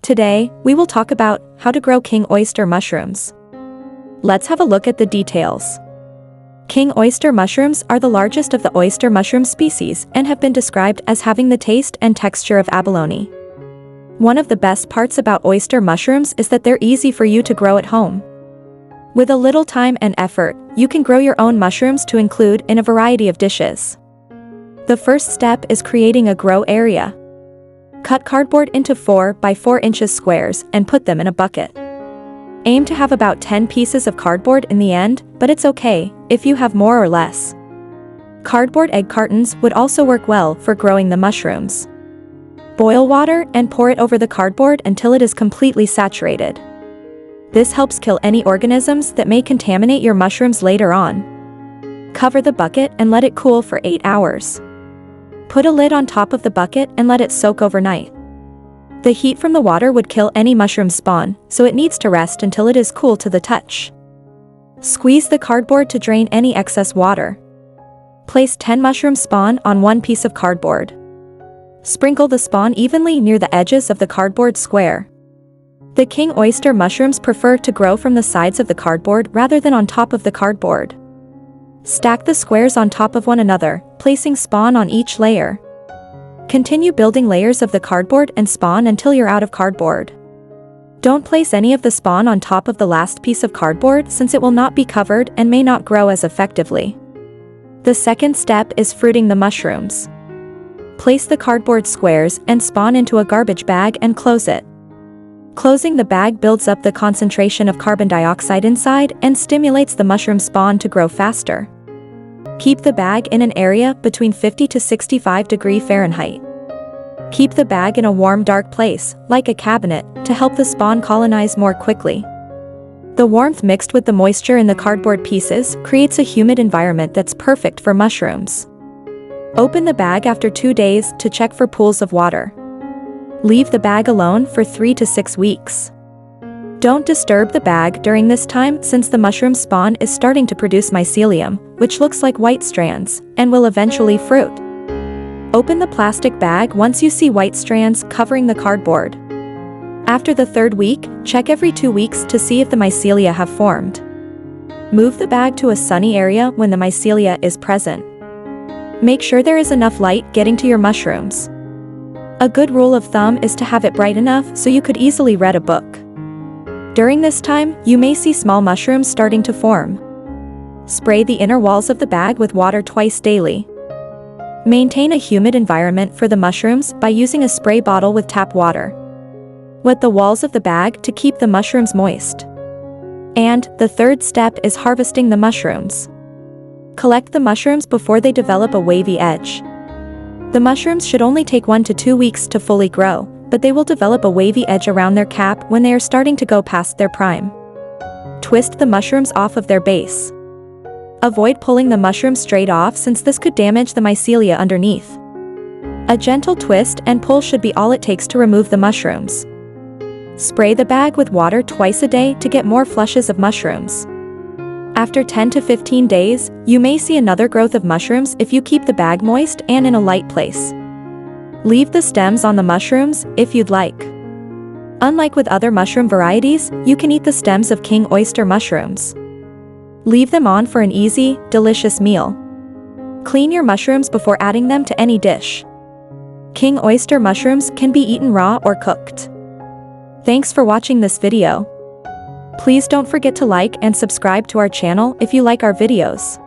Today, we will talk about how to grow king oyster mushrooms. Let's have a look at the details. King oyster mushrooms are the largest of the oyster mushroom species and have been described as having the taste and texture of abalone. One of the best parts about oyster mushrooms is that they're easy for you to grow at home. With a little time and effort, you can grow your own mushrooms to include in a variety of dishes. The first step is creating a grow area. Cut cardboard into 4 by 4 inches squares and put them in a bucket. Aim to have about 10 pieces of cardboard in the end, but it's okay if you have more or less. Cardboard egg cartons would also work well for growing the mushrooms. Boil water and pour it over the cardboard until it is completely saturated. This helps kill any organisms that may contaminate your mushrooms later on. Cover the bucket and let it cool for 8 hours. Put a lid on top of the bucket and let it soak overnight. The heat from the water would kill any mushroom spawn, so it needs to rest until it is cool to the touch. Squeeze the cardboard to drain any excess water. Place 10 mushroom spawn on 1 piece of cardboard. Sprinkle the spawn evenly near the edges of the cardboard square. The king oyster mushrooms prefer to grow from the sides of the cardboard rather than on top of the cardboard. Stack the squares on top of one another, placing spawn on each layer. Continue building layers of the cardboard and spawn until you're out of cardboard. Don't place any of the spawn on top of the last piece of cardboard since it will not be covered and may not grow as effectively. The second step is fruiting the mushrooms. Place the cardboard squares and spawn into a garbage bag and close it. Closing the bag builds up the concentration of carbon dioxide inside and stimulates the mushroom spawn to grow faster. Keep the bag in an area between 50 to 65 degrees Fahrenheit. Keep the bag in a warm, dark place, like a cabinet, to help the spawn colonize more quickly. The warmth mixed with the moisture in the cardboard pieces creates a humid environment that's perfect for mushrooms. Open the bag after 2 days to check for pools of water. Leave the bag alone for 3 to 6 weeks. Don't disturb the bag during this time since the mushroom spawn is starting to produce mycelium, which looks like white strands, and will eventually fruit. Open the plastic bag once you see white strands covering the cardboard. After the 3rd week, check every 2 weeks to see if the mycelia have formed. Move the bag to a sunny area when the mycelia is present. Make sure there is enough light getting to your mushrooms. A good rule of thumb is to have it bright enough so you could easily read a book. During this time, you may see small mushrooms starting to form. Spray the inner walls of the bag with water twice daily. Maintain a humid environment for the mushrooms by using a spray bottle with tap water. Wet the walls of the bag to keep the mushrooms moist. And the 3rd step is harvesting the mushrooms. Collect the mushrooms before they develop a wavy edge. The mushrooms should only take 1 to 2 weeks to fully grow, but they will develop a wavy edge around their cap when they are starting to go past their prime. Twist the mushrooms off of their base. Avoid pulling the mushroom straight off since this could damage the mycelia underneath. A gentle twist and pull should be all it takes to remove the mushrooms. Spray the bag with water twice a day to get more flushes of mushrooms. After 10 to 15 days, you may see another growth of mushrooms if you keep the bag moist and in a light place. Leave the stems on the mushrooms if you'd like. Unlike with other mushroom varieties, you can eat the stems of king oyster mushrooms. Leave them on for an easy, delicious meal. Clean your mushrooms before adding them to any dish. King oyster mushrooms can be eaten raw or cooked. Thanks for watching this video. Please don't forget to like and subscribe to our channel if you like our videos.